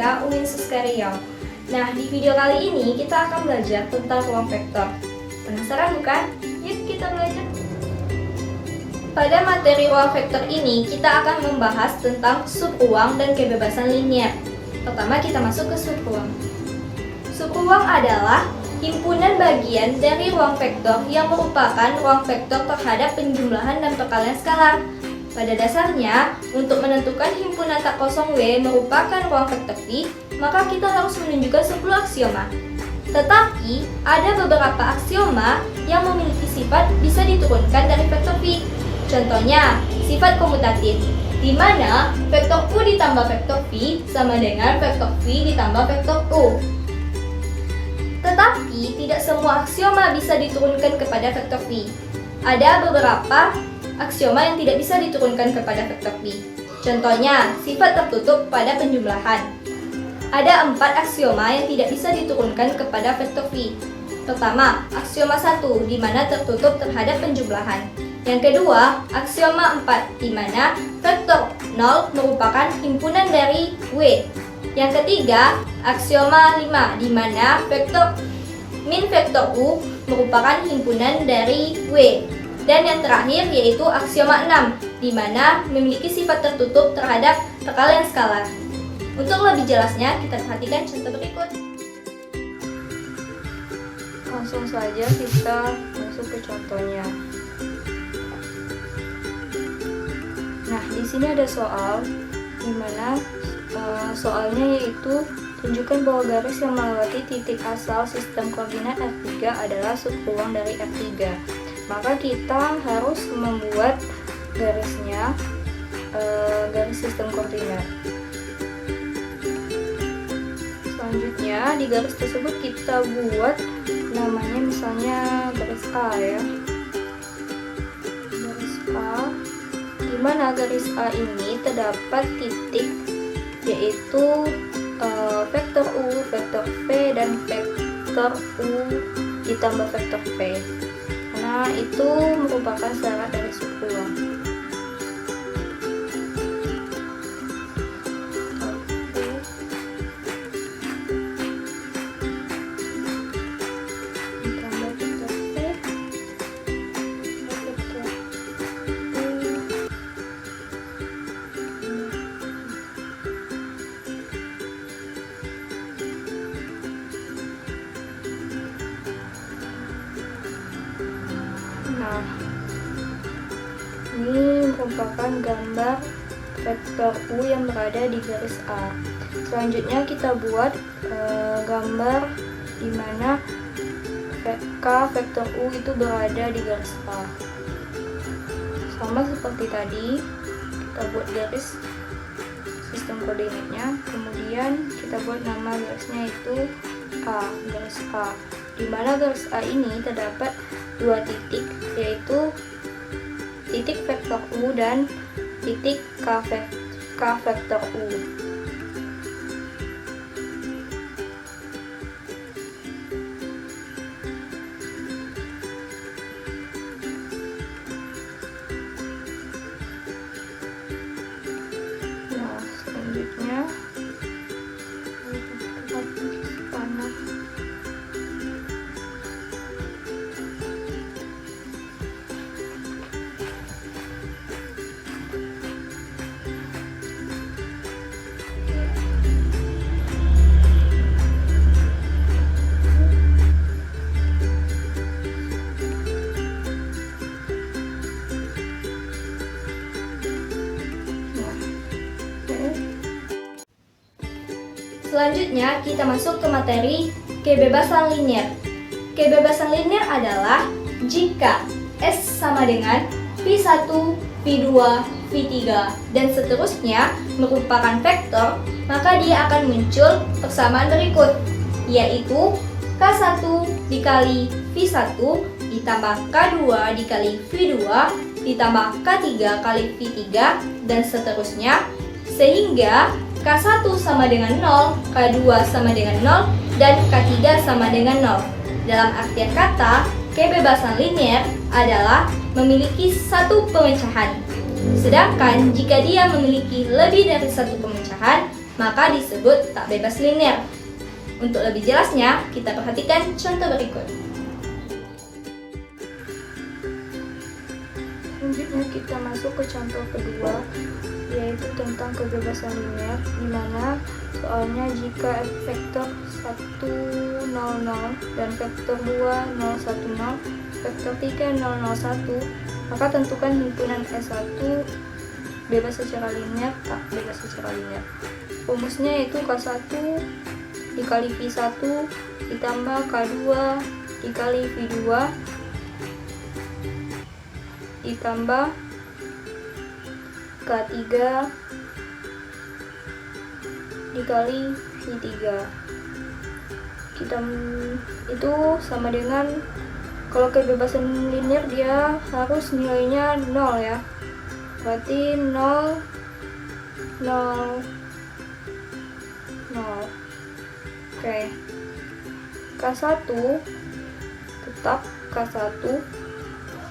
Matematika UIN Riau. Nah, di video kali ini kita akan belajar tentang ruang vektor. Penasaran bukan? Yuk kita belajar. Pada materi ruang vektor ini, kita akan membahas tentang subruang dan kebebasan linier. Pertama kita masuk ke subruang. Subruang adalah himpunan bagian dari ruang vektor yang merupakan ruang vektor terhadap penjumlahan dan perkalian skalar. Pada dasarnya, untuk menentukan himpunan tak kosong W merupakan ruang vektor V, maka kita harus menunjukkan 10 aksioma. Tetapi, ada beberapa aksioma yang memiliki sifat bisa diturunkan dari vektor V. Contohnya, sifat komutatif, di mana vektor U ditambah vektor V sama dengan vektor V ditambah vektor U. Tetapi, tidak semua aksioma bisa diturunkan kepada vektor V. Ada beberapa aksioma yang tidak bisa diturunkan kepada vektor V. Contohnya, sifat tertutup pada penjumlahan. Ada 4 aksioma yang tidak bisa diturunkan kepada vektor V. Pertama, aksioma 1, di mana tertutup terhadap penjumlahan. Yang kedua, aksioma 4, di mana vektor 0 merupakan himpunan dari W. Yang ketiga, aksioma 5, di mana vektor min vektor U merupakan himpunan dari W. Dan yang terakhir yaitu aksioma 6, di mana memiliki sifat tertutup terhadap perkalian skalar. Untuk lebih jelasnya, kita perhatikan contoh berikut. Langsung saja kita masuk ke contohnya. Nah, di sini ada soal, di mana soalnya yaitu tunjukkan bahwa garis yang melewati titik asal sistem koordinat R3 adalah subruang dari R3. Maka kita harus membuat garisnya, garis sistem koordinat. Selanjutnya di garis tersebut kita buat namanya misalnya garis A ya. Garis A, di mana garis A ini terdapat titik yaitu vektor U, vektor V, dan vektor U ditambah vektor V. Nah, itu merupakan syarat dari subruang. Nah, ini merupakan gambar vektor U yang berada di garis A. Selanjutnya kita buat gambar di mana vektor U itu berada di garis A. Sama seperti tadi, kita buat garis sistem koordinatnya, kemudian kita buat nama garisnya itu A, garis A. Di mana garis A ini terdapat 2 titik, yaitu titik vektor U dan titik K vektor U. Nah, selanjutnya panah. Selanjutnya kita masuk ke materi kebebasan linier. Kebebasan linier adalah jika S sama dengan V1, V2, V3, dan seterusnya merupakan vektor, maka dia akan muncul persamaan berikut, yaitu K1 dikali V1 ditambah K2 dikali V2 ditambah K3 kali V3, dan seterusnya, sehingga K1 sama dengan 0, K2 sama dengan 0, dan K3 sama dengan 0. Dalam artian kata, kebebasan linier adalah memiliki satu pemecahan. Sedangkan jika dia memiliki lebih dari satu pemecahan, maka disebut tak bebas linear. Untuk lebih jelasnya, kita perhatikan contoh berikut. Selanjutnya kita masuk ke contoh kedua, yaitu tentang kebebasan linear, di mana soalnya jika vektor 1, 0, 0 dan vektor 2, 0, 1, 0, vektor 3, 0, 0, 1, maka tentukan himpunan S1 bebas secara linear, tak bebas secara linear. Rumusnya yaitu K1 dikali V1 ditambah K2 dikali V2 ditambah K3 dikali V3. Itu sama dengan, kalau kebebasan linear dia harus nilainya 0 ya. Berarti 0, 0, 0. Oke. K1 tetap K1.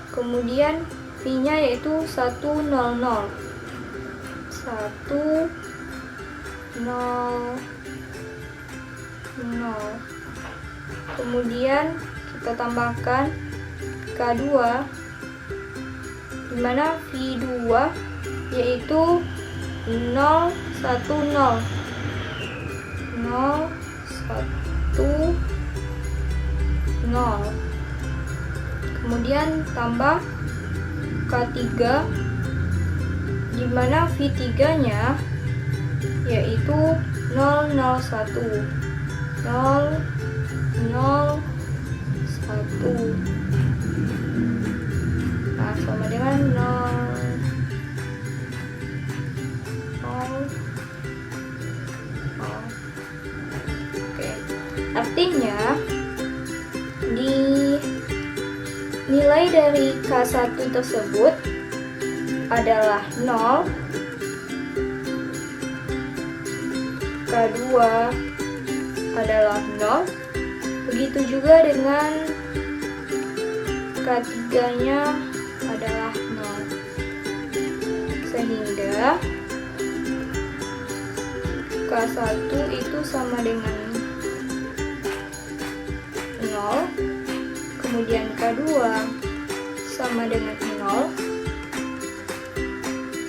Kemudian V-nya yaitu 1, 0, 0. 1, 0, 0. Kemudian kita tambahkan K2, di mana V2 yaitu 0, 1, 0. 0, 1, 0. Kemudian tambah K3, di mana V3-nya yaitu 0, 0, 1. 0, 0, 1. Nah, sama dengan 0, 0, 0. Oke. Artinya di nilai dari K1 tersebut adalah 0, K2 adalah 0, begitu juga dengan K3-nya adalah 0. Sehingga K1 itu sama dengan 0, kemudian K2 sama dengan 0,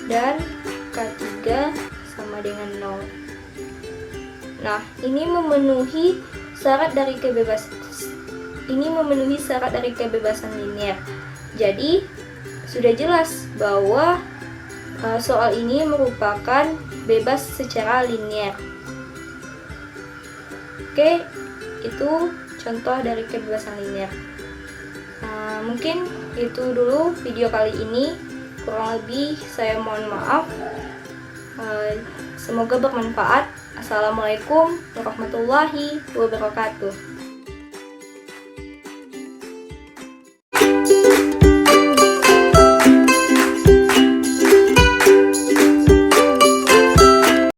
dan K3 sama dengan 0. Nah, ini memenuhi syarat dari kebebasan linear. Jadi, sudah jelas bahwa soal ini merupakan bebas secara linear. Oke, itu contoh dari kebebasan linear. Mungkin itu dulu video kali ini. Kurang lebih saya mohon maaf. Semoga bermanfaat. Assalamualaikum warahmatullahi wabarakatuh.